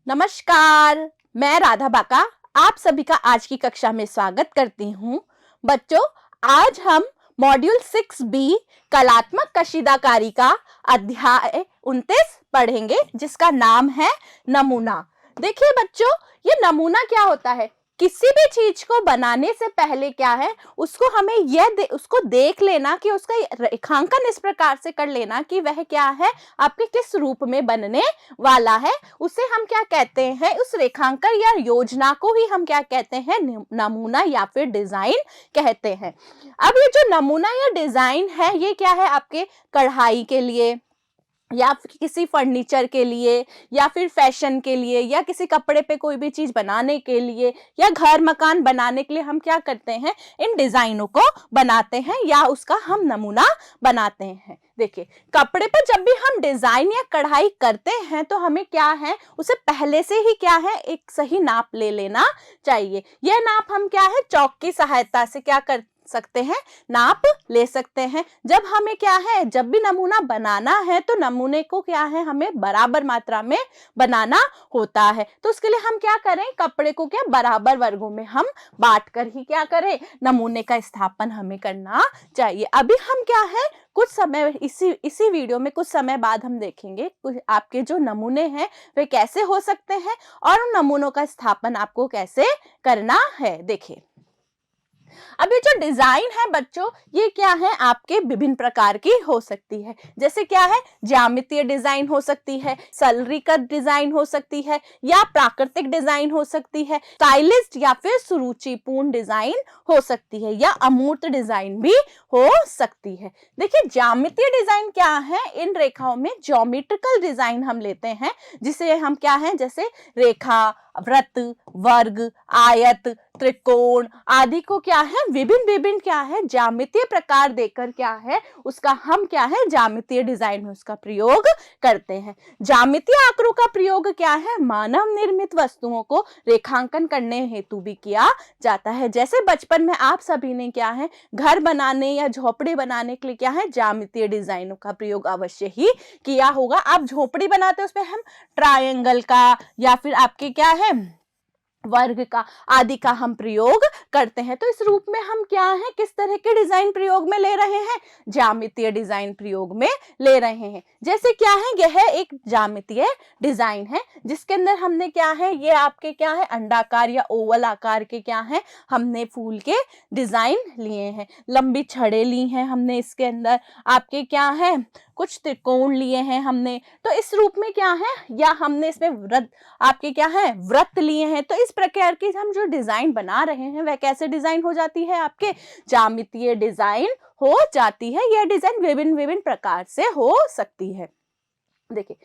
नमस्कार, मैं राधा बाका आप सभी का आज की कक्षा में स्वागत करती हूँ। बच्चों, आज हम मॉड्यूल 6B कलात्मक कशीदाकारी का अध्याय 29 पढ़ेंगे, जिसका नाम है नमूना। देखिए बच्चों, ये नमूना क्या होता है? किसी भी चीज को बनाने से पहले क्या है, उसको हमें उसको देख लेना कि उसका रेखांकन इस प्रकार से कर लेना कि वह क्या है, आपके किस रूप में बनने वाला है। उसे हम क्या कहते हैं? उस रेखांकन या योजना को ही हम क्या कहते हैं? नमूना या फिर डिजाइन कहते हैं। अब ये जो नमूना या डिजाइन है, ये क्या है? आपके कढ़ाई के लिए या फिर किसी फर्नीचर के लिए या फिर फैशन के लिए या किसी कपड़े पे कोई भी चीज बनाने के लिए या घर मकान बनाने के लिए हम क्या करते हैं? इन डिजाइनों को बनाते हैं या उसका हम नमूना बनाते हैं। देखिए, कपड़े पर जब भी हम डिजाइन या कढ़ाई करते हैं तो हमें क्या है, उसे पहले से ही क्या है, एक सही नाप ले लेना चाहिए। यह नाप हम क्या है, चौक की सहायता से क्या कर सकते हैं? नाप ले सकते हैं। जब हमें क्या है, जब भी नमूना बनाना है तो नमूने को क्या है, हमें बराबर मात्रा में बनाना होता है। तो उसके लिए हम क्या करें, कपड़े को क्या बराबर वर्गों में हम बांट कर ही क्या करें, नमूने का स्थापन हमें करना चाहिए। अभी हम क्या है, कुछ समय इसी वीडियो में कुछ समय बाद हम देखेंगे आपके जो नमूने हैं वे कैसे हो सकते हैं और उन नमूनों का स्थापन आपको कैसे करना है। देखिए, अब ये जो डिजाइन है बच्चों, ये क्या है, आपके विभिन्न प्रकार की हो सकती है। जैसे क्या है, ज्यामितीय डिजाइन हो सकती है, सरलीकृत डिजाइन हो सकती है या प्राकृतिक डिजाइन हो सकती है, स्टाइलिस्ट या फिर सुरुचिपूर्ण डिजाइन हो सकती है या अमूर्त डिजाइन भी हो सकती है। देखिए, ज्यामितीय डिजाइन क्या है, इन रेखाओं में ज्योमेट्रिकल डिजाइन हम लेते हैं, जिसे हम क्या है, जैसे रेखा, वृत्त, वर्ग, आयत, त्रिकोण आदि को क्या है, विभिन्न क्या है, ज्यामितीय प्रकार देकर क्या है, उसका हम क्या है, ज्यामितीय डिजाइन में उसका प्रयोग करते हैं। ज्यामितीय आकारों का प्रयोग क्या है, मानव निर्मित वस्तुओं को रेखांकन करने हेतु भी किया जाता है। जैसे बचपन में आप सभी ने क्या है, घर बनाने या झोपड़ी बनाने के लिए क्या है, ज्यामितीय डिजाइनों का प्रयोग अवश्य ही किया होगा। आप झोपड़ी बनाते हैं, उसमें हम ट्रायंगल का या फिर आपके क्या है, वर्ग का आदि का हम प्रयोग करते हैं। तो इस रूप में हम क्या है, किस तरह के डिजाइन प्रयोग में ले रहे हैं? ज्यामितीय डिजाइन प्रयोग में ले रहे हैं। जैसे क्या है, यह एक ज्यामितीय डिजाइन है जिसके अंदर हमने क्या है, ये आपके क्या है, अंडाकार या ओवल आकार के क्या है, हमने फूल के डिजाइन लिए हैं। लंबी छड़ें ली हैं हमने, इसके अंदर आपके क्या है, कुछ त्रिकोण लिए हैं हमने। तो इस रूप में क्या है, या हमने इसमें वृत्त आपके क्या है, वृत्त लिए हैं। तो इस प्रकार की हम जो डिजाइन बना रहे हैं वह कैसे डिजाइन हो जाती है, आपके ज्यामितीय डिजाइन हो जाती है। यह डिजाइन विभिन्न प्रकार से हो सकती है। देखिए,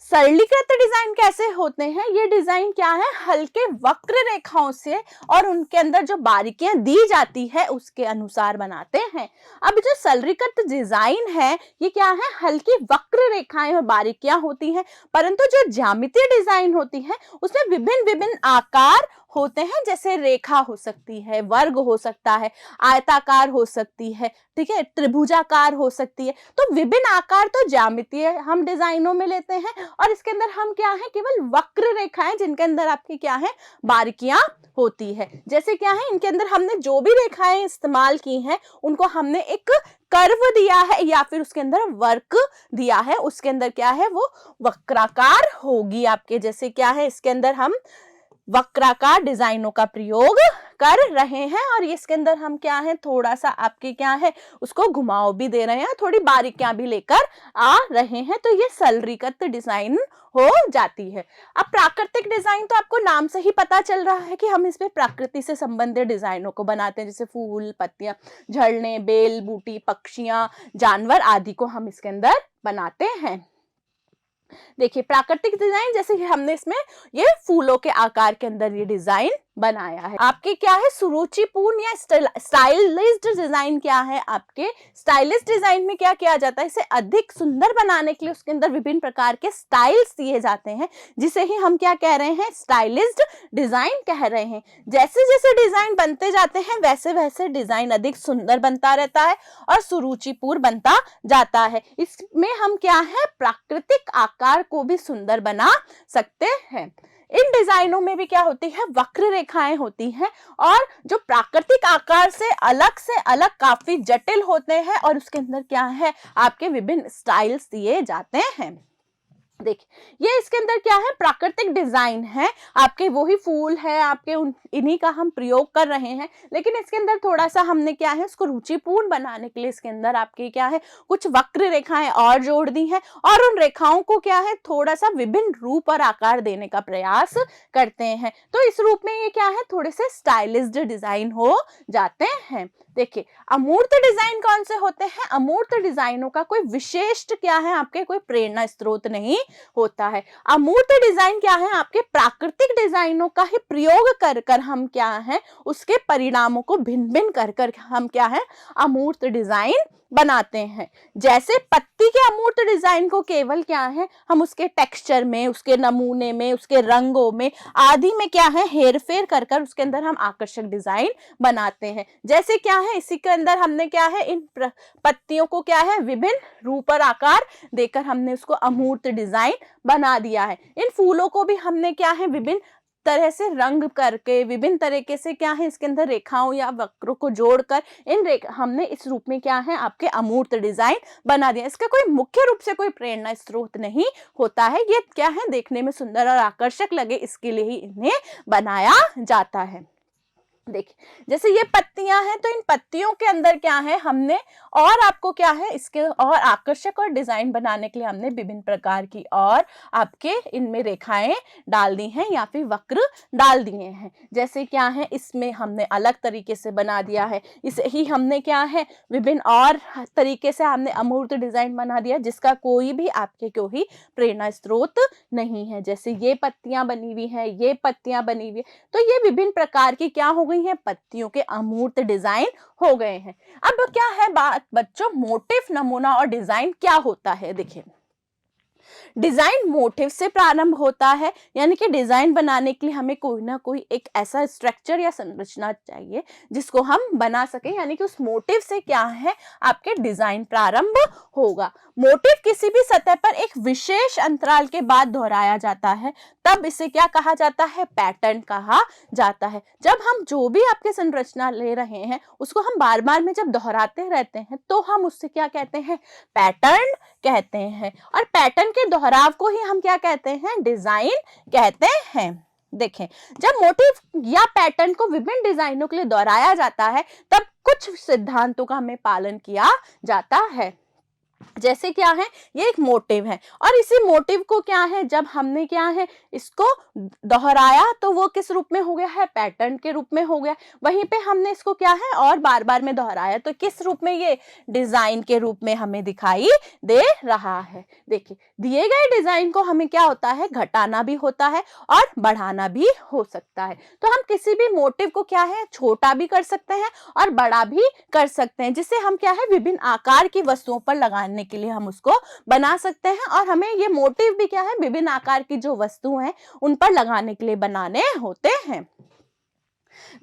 सरलीकृत डिजाइन कैसे होते हैं? ये डिजाइन क्या है, हल्के वक्र रेखाओं से और उनके अंदर जो बारीकियां दी जाती है उसके अनुसार बनाते हैं। अब जो सरलीकृत डिजाइन है, ये क्या है, हल्की वक्र रेखाएं और बारीकियां होती हैं, परंतु जो ज्यामितीय डिजाइन होती है उसमें विभिन्न आकार होते हैं। जैसे रेखा हो सकती है, वर्ग हो सकता है, आयताकार हो सकती है, ठीक है, त्रिभुजाकार हो सकती है। तो विभिन्न आकार तो ज्यामितीय हम डिजाइनों में लेते हैं और इसके अंदर हम क्या है, केवल वक्र रेखाएं जिनके अंदर आपकी क्या है, बारीकियां होती है। जैसे क्या है, इनके अंदर हमने जो भी रेखाएं इस्तेमाल की हैं उनको हमने एक कर्व दिया है या फिर उसके अंदर वक्र दिया है, उसके अंदर क्या है, वो वक्राकार होगी आपके। जैसे क्या है, इसके अंदर हम वक्राकार डिजाइनों का प्रयोग कर रहे हैं और इसके अंदर हम क्या है, थोड़ा सा आपके क्या है, उसको घुमाव भी दे रहे हैं, थोड़ी बारीकियां भी लेकर आ रहे हैं। तो ये सरलीकृत डिजाइन हो जाती है। अब प्राकृतिक डिजाइन तो आपको नाम से ही पता चल रहा है कि हम इसमें प्रकृति से संबंधित डिजाइनों को बनाते हैं, जैसे फूल, पत्तियां, झरने, बेल, बूटी, पक्षियां, जानवर आदि को हम इसके अंदर बनाते हैं। देखिए, प्राकृतिक डिजाइन जैसे कि हमने इसमें ये फूलों के आकार के अंदर ये डिजाइन बनाया है। आपके क्या है, सुरुचिपूर्ण या स्टाइलिश्ड डिजाइन क्या है, आपके स्टाइलिश डिजाइन में क्या किया जाता है, इसे अधिक सुंदर बनाने के लिए उसके अंदर विभिन्न प्रकार के स्टाइल्स दिए जाते हैं, जिसे ही हम क्या कह रहे हैं, स्टाइलिश्ड डिजाइन कह रहे हैं। जैसे जैसे डिजाइन बनते जाते हैं वैसे वैसे डिजाइन अधिक सुंदर बनता रहता है और सुरुचिपूर्ण बनता जाता है। इसमें हम क्या है, प्राकृतिक आकार को भी सुंदर बना सकते हैं। इन डिजाइनों में भी क्या होती है, वक्र रेखाएं होती हैं और जो प्राकृतिक आकार से अलग काफी जटिल होते हैं और उसके अंदर क्या है, आपके विभिन्न स्टाइल्स दिए जाते हैं। देखिए ये इसके अंदर क्या है, प्राकृतिक डिजाइन है, आपके वही फूल है, आपके इन्हीं का हम प्रयोग कर रहे हैं, लेकिन इसके अंदर थोड़ा सा हमने क्या है, उसको रुचिपूर्ण बनाने के लिए इसके अंदर आपके क्या है, कुछ वक्र रेखाएं और जोड़ दी हैं और उन रेखाओं को क्या है, थोड़ा सा विभिन्न रूप और आकार देने का प्रयास करते हैं। तो इस रूप में ये क्या है, थोड़े से स्टाइलिश्ड डिजाइन हो जाते हैं। देखिए अमूर्त डिजाइन कौन से होते हैं, अमूर्त डिजाइनों का कोई विशेष क्या है, आपके कोई प्रेरणा स्रोत नहीं होता है। अमूर्त डिजाइन क्या है, आपके प्राकृतिक डिजाइनों का ही प्रयोग कर कर हम क्या है, उसके परिणामों को भिन्न भिन्न कर कर हम क्या है, अमूर्त डिजाइन बनाते हैं। जैसे पत्ती के अमूर्त डिजाइन को केवल क्या है, हम उसके टेक्सचर में, उसके नमूने में, उसके रंगों में आदि में क्या है, हेर फेर कर कर उसके अंदर हम आकर्षक डिजाइन बनाते हैं। जैसे क्या है, इसी के अंदर हमने क्या है, इन पत्तियों को क्या है, विभिन्न रूप और आकार देकर हमने उसको अमूर्त डिजाइन बना दिया है। इन फूलों को भी हमने क्या है, विभिन्न तरह से रंग करके, विभिन्न तरीके से क्या है, इसके अंदर रेखाओं या वक्रों को जोड़कर हमने इस रूप में क्या है, आपके अमूर्त डिजाइन बना दिया। इसका कोई मुख्य रूप से कोई प्रेरणा स्रोत नहीं होता है, ये क्या है, देखने में सुंदर और आकर्षक लगे इसके लिए ही इन्हें बनाया जाता है। देखिए जैसे ये पत्तियां हैं, तो इन पत्तियों के अंदर क्या है, हमने और आपको क्या है, इसके और आकर्षक और डिजाइन बनाने के लिए हमने विभिन्न प्रकार की और आपके इनमें रेखाएं डाल दी हैं या फिर वक्र डाल दिए हैं। जैसे क्या है, इसमें हमने अलग तरीके से बना दिया है, इसे ही हमने क्या है, विभिन्न और तरीके से हमने अमूर्त डिजाइन बना दिया जिसका कोई भी आपके कोई प्रेरणा स्रोत नहीं है। जैसे ये पत्तियां बनी हुई है, ये पत्तियां बनी हुई है, तो ये विभिन्न प्रकार की क्या हो गई है, पत्तियों के अमूर्त डिजाइन हो गए हैं। अब क्या है बात बच्चों, मोटिव, नमूना और डिजाइन क्या होता है। देखिए डिजाइन मोटिव से प्रारंभ होता है, यानी कि डिजाइन बनाने के लिए हमें कोई ना कोई एक ऐसा स्ट्रक्चर या संरचना चाहिए जिसको हम बना सके, यानी कि उस मोटिव से क्या है, आपके डिजाइन प्रारंभ होगा। मोटिव किसी भी सतह पर एक विशेष अंतराल के बाद दोहराया जाता है, तब इसे क्या कहा जाता है, पैटर्न कहा जाता है। जब हम जो भी आपके संरचना ले रहे हैं उसको हम बार बार में जब दोहराते रहते हैं तो हम उससे क्या कहते हैं, पैटर्न कहते हैं। और पैटर्न के दोहराव को ही हम क्या कहते हैं, डिजाइन कहते हैं। देखें जब मोटिव या पैटर्न को विभिन्न डिजाइनों के लिए दोहराया जाता है तब कुछ सिद्धांतों का हमें पालन किया जाता है। जैसे क्या है, ये एक मोटिव है और इसी मोटिव को क्या है, जब हमने क्या है, इसको दोहराया तो वो किस रूप में हो गया है, पैटर्न के रूप में हो गया। वहीं पे हमने इसको क्या है, और बार बार में दोहराया तो किस रूप में, ये डिजाइन के रूप में हमें दिखाई दे रहा है। देखिए दिए गए डिजाइन को हमें क्या होता है, घटाना भी होता है और बढ़ाना भी हो सकता है। तो हम किसी भी मोटिव को क्या है, छोटा भी कर सकते हैं और बड़ा भी कर सकते हैं, जिससे हम क्या है, विभिन्न आकार की वस्तुओं पर लगाने के लिए हम उसको बना सकते हैं। और हमें ये मोटिव भी क्या है, विभिन्न आकार की जो वस्तु हैं उन पर लगाने के लिए बनाने होते हैं।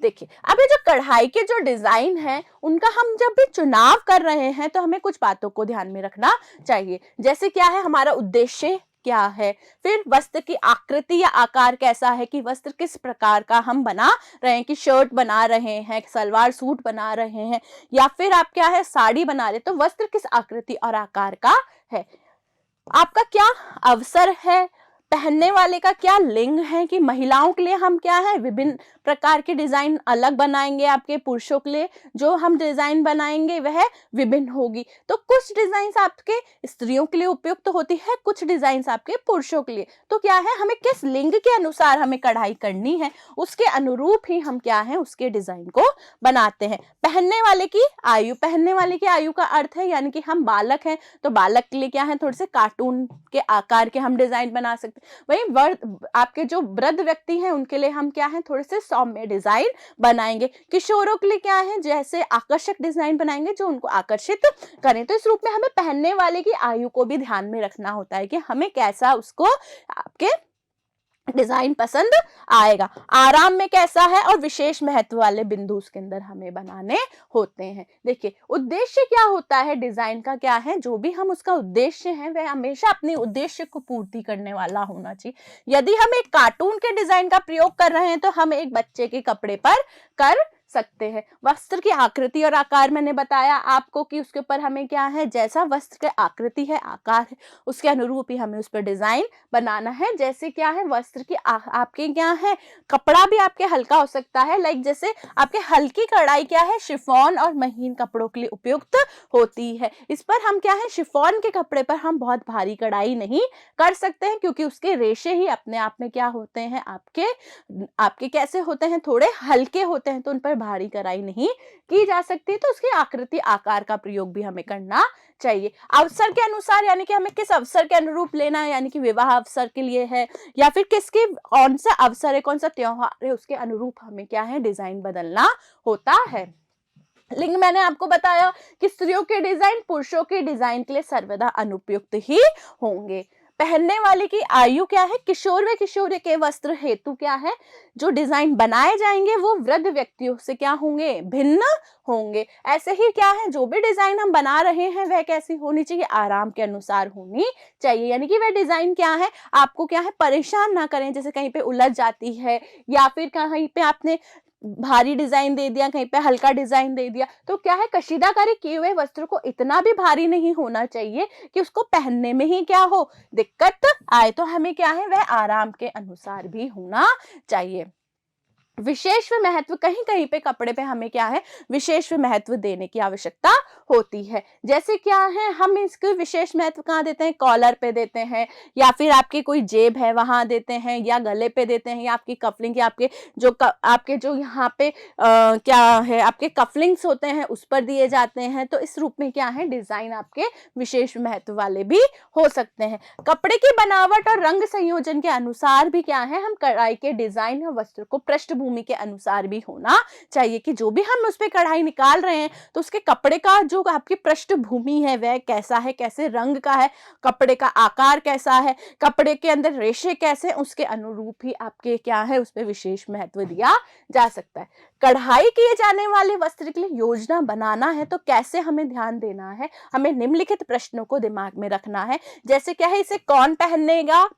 देखिए अब ये जो कढ़ाई के जो डिजाइन है उनका हम जब भी चुनाव कर रहे हैं तो हमें कुछ बातों को ध्यान में रखना चाहिए। जैसे क्या है, हमारा उद्देश्य क्या है, फिर वस्त्र की आकृति या आकार कैसा है, कि वस्त्र किस प्रकार का हम बना रहे हैं, कि शर्ट बना रहे हैं, सलवार सूट बना रहे हैं, या फिर आप क्या है, साड़ी बना रहे, तो वस्त्र किस आकृति और आकार का है, आपका क्या अवसर है, पहनने वाले का क्या लिंग है, कि महिलाओं के लिए हम क्या है, विभिन्न प्रकार के डिजाइन अलग बनाएंगे, आपके पुरुषों के लिए जो हम डिजाइन बनाएंगे वह विभिन्न होगी। तो कुछ डिजाइन आपके स्त्रियों के लिए उपयुक्त होती है, कुछ डिजाइन आपके पुरुषों के लिए। तो क्या है, हमें किस लिंग के अनुसार हमें कढ़ाई करनी है उसके अनुरूप ही हम क्या है, उसके डिजाइन को बनाते हैं। पहनने वाले की आयु, पहनने वाले की आयु का अर्थ है, यानी कि हम बालक हैं तो बालक के लिए क्या है, थोड़े से कार्टून के आकार के हम डिजाइन बना सकते हैं। वही आपके जो वृद्ध व्यक्ति हैं उनके लिए हम क्या है, थोड़े से सौम्य डिजाइन बनाएंगे। किशोरों के लिए क्या है, जैसे आकर्षक डिजाइन बनाएंगे जो उनको आकर्षित करें। तो इस रूप में हमें पहनने वाले की आयु को भी ध्यान में रखना होता है कि हमें कैसा उसको आपके डिजाइन पसंद आएगा। आराम में कैसा है और विशेष महत्व वाले बिंदु उसके अंदर हमें बनाने होते हैं। देखिए उद्देश्य क्या होता है डिजाइन का, क्या है, जो भी हम उसका उद्देश्य है वह हमेशा अपने उद्देश्य को पूर्ति करने वाला होना चाहिए। यदि हम एक कार्टून के डिजाइन का प्रयोग कर रहे हैं तो हम एक बच्चे के कपड़े पर कर सकते हैं। वस्त्र की आकृति और आकार मैंने बताया आपको कि उसके ऊपर हमें क्या है, जैसा वस्त्र की आकृति है, आकार है, उसके अनुरूप ही हमें उस पर डिजाइन बनाना है। जैसे क्या है, वस्त्र की आपके क्या है, कपड़ा भी आपके हल्का हो सकता है, लाइक जैसे आपके हल्की कढ़ाई क्या है, शिफॉन और महीन कपड़ों के लिए उपयुक्त होती है। इस पर हम क्या है, शिफॉन के कपड़े पर हम बहुत भारी कढ़ाई नहीं कर सकते हैं, क्योंकि उसके रेशे ही अपने आप में क्या होते हैं, आपके कैसे होते हैं, थोड़े हल्के होते हैं, तो उन पर भारी कढ़ाई नहीं की जा सकती। तो उसकी आकृति आकार का प्रयोग भी हमें करना चाहिए। अवसर के अनुसार, यानी कि हमें किस अवसर के अनुरूप लेना है, यानी कि विवाह अवसर के लिए है या फिर किसके कौन सा अवसर है, कौन सा त्योहार है, उसके अनुरूप हमें क्या है, डिजाइन बदलना होता है। लिंग मैंने आपको बताया कि स्त्रियों के डिजाइन पुरुषों के डिजाइन के लिए सर्वदा अनुपयुक्त ही होंगे। पहनने वाले की आयु क्या है, किशोर व किशोरी के वस्त्र हेतु क्या है, जो डिजाइन बनाए जाएंगे वो वृद्ध व्यक्तियों से क्या होंगे, भिन्न होंगे। ऐसे ही क्या है, जो भी डिजाइन हम बना रहे हैं वह कैसी होनी चाहिए, आराम के अनुसार होनी चाहिए। यानी कि वह डिजाइन क्या है, आपको क्या है, परेशान ना करें, जैसे कहीं पे उलझ जाती है या फिर कहीं पे आपने भारी डिजाइन दे दिया, कहीं पे हल्का डिजाइन दे दिया, तो क्या है, कशीदाकारी किए हुए वस्त्र को इतना भी भारी नहीं होना चाहिए कि उसको पहनने में ही क्या हो, दिक्कत आए। तो हमें क्या है, वह आराम के अनुसार भी होना चाहिए। विशेष व महत्व, कहीं कहीं पे कपड़े पे हमें क्या है, विशेष व महत्व देने की आवश्यकता होती है। जैसे क्या है, हम इसके विशेष महत्व कहाँ देते हैं, कॉलर पे देते हैं, या फिर आपकी कोई जेब है वहां देते हैं, या गले पे देते हैं, या आपकी कफलिंग, या आपके जो यहाँ पे क्या है, आपके कफलिंग्स होते हैं उस पर दिए जाते हैं। तो इस रूप में क्या है, डिजाइन आपके विशेष महत्व वाले भी हो सकते हैं। कपड़े की बनावट और रंग संयोजन के अनुसार भी क्या है, हम कढ़ाई के डिजाइन और वस्त्र को पृष्ठभूमि के अनुसार भी होना चाहिए, कि जो भी हम उस पे कढ़ाई निकाल रहे हैं तो उसके कपड़े का जो आपकी पृष्ठभूमि है वह कैसा है, कैसे रंग का है, कपड़े का आकार कैसा है, कपड़े के अंदर रेशे कैसे, उसके अनुरूप ही आपके क्या है, उस पे विशेष महत्व दिया जा सकता है। कढ़ाई किए जाने वाले वस्त्र के लिए योजना बनाना है तो कैसे हमें ध्यान देना है, हमें निम्नलिखित प्रश्नों को दिमाग में रखना है। जैसे क्या है, इसे कौन पहनेगा,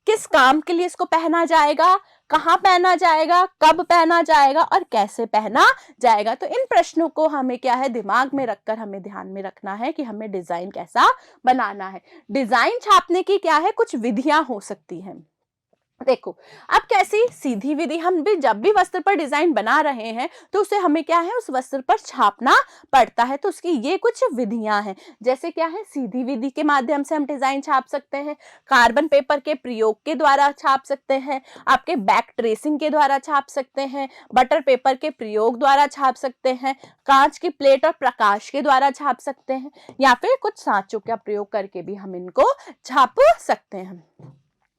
किस काम के लिए इसको पहना जाएगा, कहाँ पहना जाएगा, कब पहना जाएगा और कैसे पहना जाएगा। तो इन प्रश्नों को हमें क्या है, दिमाग में रखकर हमें ध्यान में रखना है कि हमें डिजाइन कैसा बनाना है। डिजाइन छापने की क्या है, कुछ विधियां हो सकती हैं। देखो, अब कैसी सीधी विधि, हम भी जब भी वस्त्र पर डिजाइन बना रहे हैं तो उसे हमें क्या है, उस वस्त्र पर छापना पड़ता है। तो उसकी ये कुछ विधियां हैं। जैसे क्या है, सीधी विधि के माध्यम से हम डिजाइन छाप सकते हैं, कार्बन पेपर के प्रयोग के द्वारा छाप सकते हैं, आपके बैक ट्रेसिंग के द्वारा छाप सकते हैं, बटर पेपर के प्रयोग द्वारा छाप सकते हैं, कांच की प्लेट और प्रकाश के द्वारा छाप सकते हैं, या फिर कुछ सांचों का प्रयोग करके भी हम इनको छाप सकते हैं।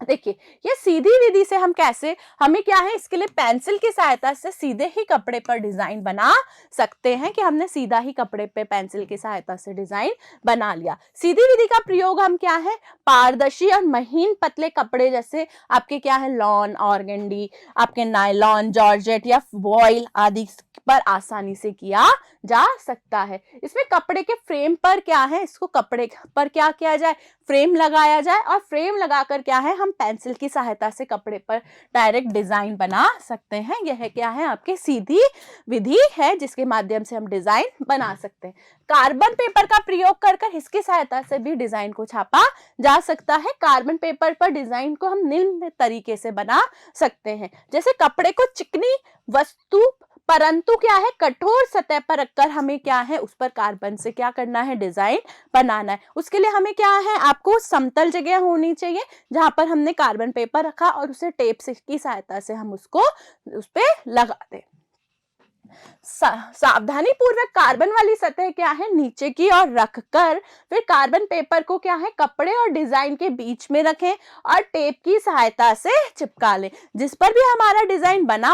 देखिए, ये सीधी विधि से हम कैसे, हमें क्या है, इसके लिए पेंसिल की सहायता से सीधे ही कपड़े पर डिजाइन बना सकते हैं, कि हमने सीधा ही कपड़े पे पेंसिल की सहायता से डिजाइन बना लिया। सीधी विधि का प्रयोग हम क्या है, पारदर्शी और महीन पतले कपड़े, जैसे आपके क्या है, लॉन, ऑर्गेंडी, आपके नायलॉन, जॉर्जेट या वॉइल आदि पर आसानी से किया जा सकता है। इसमें कपड़े के फ्रेम पर क्या है, इसको कपड़े पर क्या किया जाए, फ्रेम लगाया जाए, और फ्रेम लगाकर क्या है, हम पेंसिल की सहायता से कपड़े पर डायरेक्ट डिजाइन बना सकते हैं। यह क्या है, आपकी सीधी विधि है जिसके माध्यम से हम डिजाइन बना सकते हैं। कार्बन पेपर का प्रयोग कर इसकी सहायता से भी डिजाइन को छापा जा सकता है। कार्बन पेपर पर डिजाइन को हम निम्न तरीके से बना सकते हैं। जैसे कपड़े को चिकनी वस्तु परंतु क्या है, कठोर सतह पर रखकर हमें क्या है, उस पर कार्बन से क्या करना है, डिजाइन बनाना है। उसके लिए हमें क्या है, आपको समतल जगह होनी चाहिए जहां पर हमने कार्बन पेपर रखा और उसे टेप से की सहायता से हम उसको उस पे लगा दें। सावधानी पूर्वक कार्बन वाली सतह क्या है, नीचे की ओर रखकर फिर कार्बन पेपर को क्या है, कपड़े और डिजाइन के बीच में रखें और टेप की सहायता से चिपका लें। जिस पर भी हमारा डिजाइन बना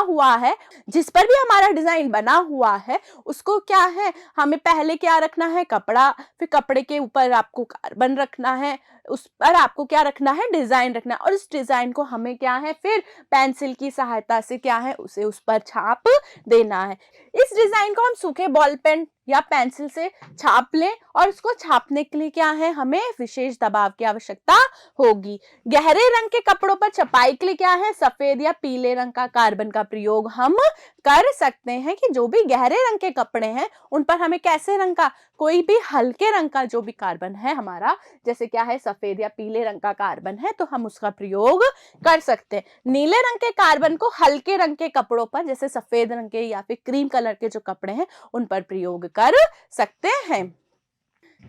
हुआ है उसको क्या है, हमें पहले क्या रखना है, कपड़ा, फिर कपड़े के ऊपर आपको कार्बन रखना है, उस पर आपको क्या रखना है, डिजाइन रखना है। और उस डिजाइन को हमें क्या है फिर पेंसिल की सहायता से क्या है उसे उस पर छाप देना है। इस डिजाइन को हम सूखे बॉल पेन या पेंसिल से छाप लें और उसको छापने के लिए क्या है हमें विशेष दबाव की आवश्यकता होगी। गहरे रंग के कपड़ों पर छपाई के लिए क्या है सफेद या पीले रंग का कार्बन का प्रयोग हम कर सकते हैं कि जो भी गहरे रंग के कपड़े हैं उन पर हमें कैसे रंग का, कोई भी हल्के रंग का जो भी कार्बन है हमारा, जैसे क्या है सफेद या पीले रंग का कार्बन है तो हम उसका प्रयोग कर सकते हैं। नीले रंग के कार्बन को हल्के रंग के कपड़ों पर जैसे सफेद रंग के या फिर क्रीम कलर के जो कपड़े हैं उन पर प्रयोग कर सकते हैं।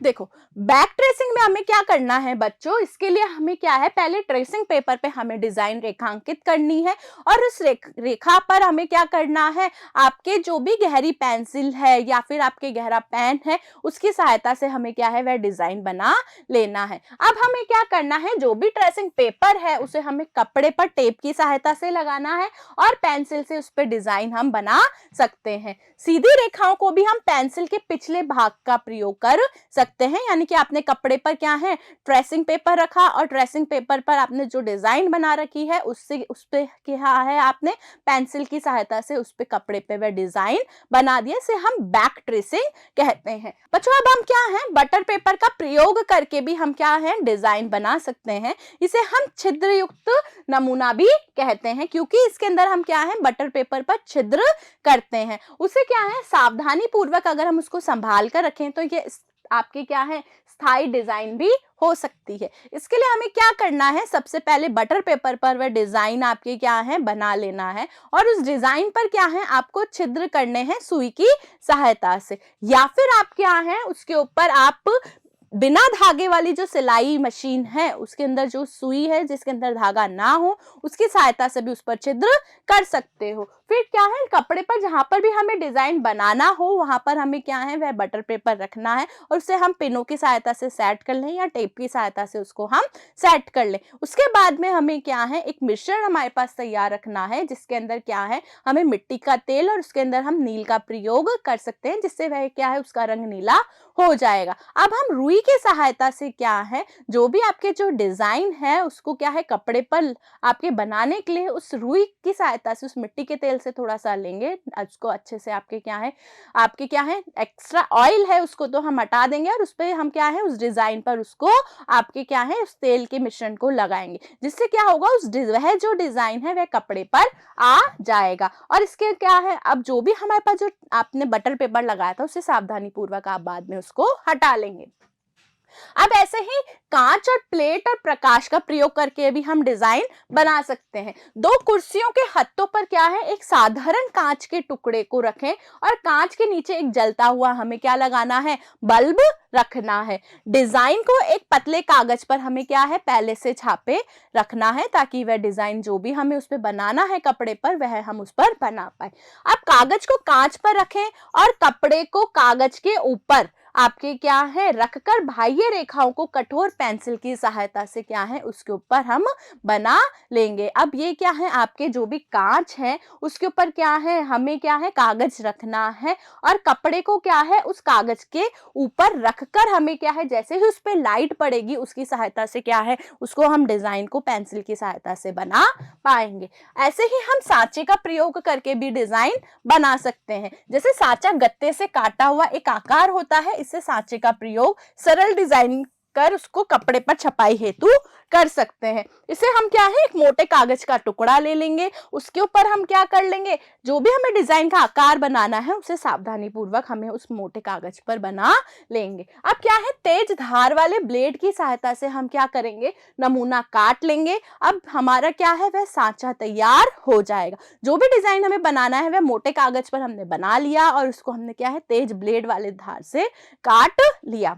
देखो बैक ट्रेसिंग में हमें क्या करना है बच्चों, इसके लिए हमें क्या है पहले ट्रेसिंग पेपर पे हमें डिजाइन रेखांकित करनी है और उस रेखा पर हमें क्या करना है, आपके जो भी गहरी पेंसिल है या फिर आपके गहरा पेन है उसकी सहायता से हमें क्या है वह डिजाइन बना लेना है। अब हमें क्या करना है, जो भी ट्रेसिंग पेपर है उसे हमें कपड़े पर टेप की सहायता से लगाना है और पेंसिल से उस पर डिजाइन हम बना सकते हैं। सीधी रेखाओं को भी हम पेंसिल के पिछले भाग का प्रयोग कर सकते हैं, यानी कि आपने कपड़े पर क्या है ट्रेसिंग पेपर रखा और ट्रेसिंग पेपर पर आपने जो डिजाइन बना रखी है उससे उस पे क्या है आपने पेंसिल की सहायता से उस पे कपड़े पे वह डिजाइन बना दिया, इसे हम बैक ट्रेसिंग कहते हैं। बच्चों अब हम क्या है बटर पेपर का प्रयोग करके भी हम क्या है डिजाइन बना सकते हैं, इसे हम छिद्र युक्त नमूना भी कहते हैं क्योंकि इसके अंदर हम क्या है बटर पेपर पर छिद्र करते हैं। उसे क्या है सावधानी पूर्वक अगर हम उसको संभाल कर रखें तो ये आपके क्या है स्थायी डिजाइन भी हो सकती है। इसके लिए हमें क्या करना है, सबसे पहले बटर पेपर पर वह डिजाइन आपके क्या है बना लेना है और उस डिजाइन पर क्या है आपको छिद्र करने हैं सुई की सहायता से, या फिर आप क्या है उसके ऊपर आप बिना धागे वाली जो सिलाई मशीन है उसके अंदर जो सुई है जिसके अंदर धागा ना हो उसकी सहायता से भी उस पर छिद्र कर सकते हो। फिर क्या है कपड़े पर जहां पर भी हमें डिजाइन बनाना हो वहां पर हमें क्या है वह बटर पेपर रखना है और उसे हम पिनों की सहायता से सेट कर लें या टेप की सहायता से उसको हम सेट कर लें। उसके बाद में हमें क्या है एक मिश्रण हमारे पास तैयार रखना है जिसके अंदर क्या है हमें मिट्टी का तेल और उसके अंदर हम नील का प्रयोग कर सकते हैं जिससे वह क्या है उसका रंग नीला हो जाएगा। अब हम रुई की सहायता से क्या है जो भी आपके जो डिजाइन है उसको क्या है कपड़े पर आपके बनाने के लिए उस रुई की सहायता से उस मिट्टी के तेल से थोड़ा सा लेंगे, उसको अच्छे से आपके क्या है एक्स्ट्रा ऑयल है उसको तो हम हटा देंगे और उस पर हम क्या है उस डिजाइन पर उसको आपके क्या है उस तेल के मिश्रण को लगाएंगे जिससे क्या होगा वह जो डिजाइन है वह कपड़े पर आ जाएगा। और इसके क्या है अब जो भी हमारे पास जो आपने बटर पेपर लगाया था उसे सावधानी पूर्वक आप बाद में उसको हटा लेंगे। अब ऐसे ही कांच और प्लेट और प्रकाश का प्रयोग करके भी हम डिजाइन बना सकते हैं। दो कुर्सियों के हत्थों पर क्या है एक साधारण कांच के टुकड़े को रखें और कांच के नीचे एक जलता हुआ हमें क्या लगाना है बल्ब रखना है। डिजाइन को एक पतले कागज पर हमें क्या है पहले से छापे रखना है ताकि वह डिजाइन जो भी हमें उस पर बनाना है कपड़े पर वह हम उस पर बना पाए। अब कागज को कांच पर रखें और कपड़े को कागज के ऊपर आपके क्या है रखकर बाह्य रेखाओं को कठोर पेंसिल की सहायता से क्या है उसके ऊपर हम बना लेंगे। अब ये क्या है आपके जो भी कांच है उसके ऊपर क्या है हमें क्या है कागज रखना है और कपड़े को क्या है उस कागज के ऊपर रखकर हमें क्या है जैसे ही उस पर लाइट पड़ेगी उसकी सहायता से क्या है उसको हम डिजाइन को पेंसिल की सहायता से बना पाएंगे। ऐसे ही हम सांचे का प्रयोग करके भी डिजाइन बना सकते हैं। जैसे सांचा गत्ते से काटा हुआ एक आकार होता है, इससे सांचे का प्रयोग सरल डिजाइन कर उसको कपड़े पर छपाई हेतु कर सकते हैं। इसे हम क्या है एक मोटे कागज का टुकड़ा ले लेंगे, उसके ऊपर हम क्या कर लेंगे जो भी हमें डिजाइन का आकार बनाना है उसे सावधानी पूर्वक हमें उस मोटे कागज पर बना लेंगे। अब क्या है तेज धार वाले ब्लेड की सहायता से हम क्या करेंगे नमूना काट लेंगे। अब हमारा क्या है वह सांचा तैयार हो जाएगा। जो भी डिजाइन हमें बनाना है वह मोटे कागज पर हमने बना लिया और उसको हमने क्या है तेज ब्लेड वाले धार से काट लिया।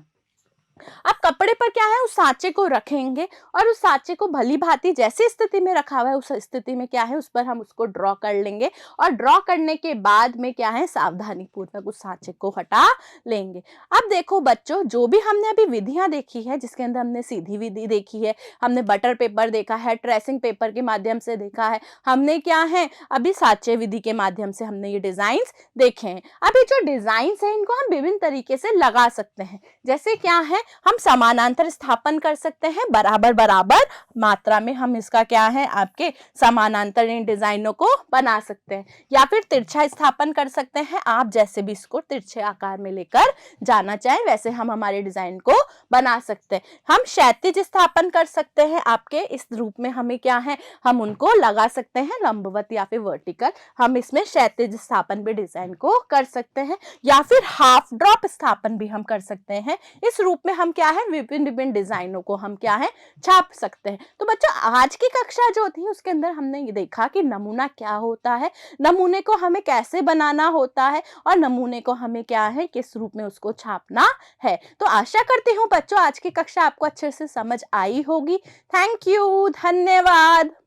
अब कपड़े पर क्या है उस सांचे को रखेंगे और उस सांचे को भली भांति जैसी स्थिति में रखा हुआ है उस स्थिति में क्या है उस पर हम उसको ड्रॉ कर लेंगे और ड्रॉ करने के बाद में क्या है सावधानी पूर्वक उस सांचे को हटा लेंगे। अब देखो बच्चों जो भी हमने अभी विधियां देखी है जिसके अंदर हमने सीधी विधि देखी है, हमने बटर पेपर देखा है, ट्रेसिंग पेपर के माध्यम से देखा है, हमने क्या है अभी सांचे विधि के माध्यम से हमने ये डिजाइन देखे हैं। अभी जो डिजाइन है इनको हम विभिन्न तरीके से लगा सकते हैं। जैसे क्या है हम समानांतर स्थापन कर सकते हैं, बराबर बराबर मात्रा में हम इसका क्या है आपके समानांतर इन डिजाइनों को बना सकते हैं, या फिर तिरछा स्थापन कर सकते हैं। आप जैसे भी इसको तिरछे आकार में लेकर जाना चाहें वैसे हम हमारे डिजाइन को बना सकते हैं। हम क्षैतिज स्थापन कर सकते हैं, आपके इस रूप में हमें क्या है हम उनको लगा सकते हैं लंबवत या फिर वर्टिकल, हम इसमें क्षैतिज स्थापन भी डिजाइन को कर सकते हैं, या फिर हाफ ड्रॉप स्थापन भी हम कर सकते हैं। इस रूप में हम क्या है विभिन्न विभिन्न डिजाइनों को हम क्या है छाप सकते हैं। तो बच्चों आज की कक्षा जो थी उसके अंदर हमने ये देखा कि नमूना क्या होता है, नमूने को हमें कैसे बनाना होता है, और नमूने को हमें क्या है किस रूप में उसको छापना है। तो आशा करती हूँ बच्चों आज की कक्षा आपको अच्छे से समझ आई होगी। थैंक यू, धन्यवाद।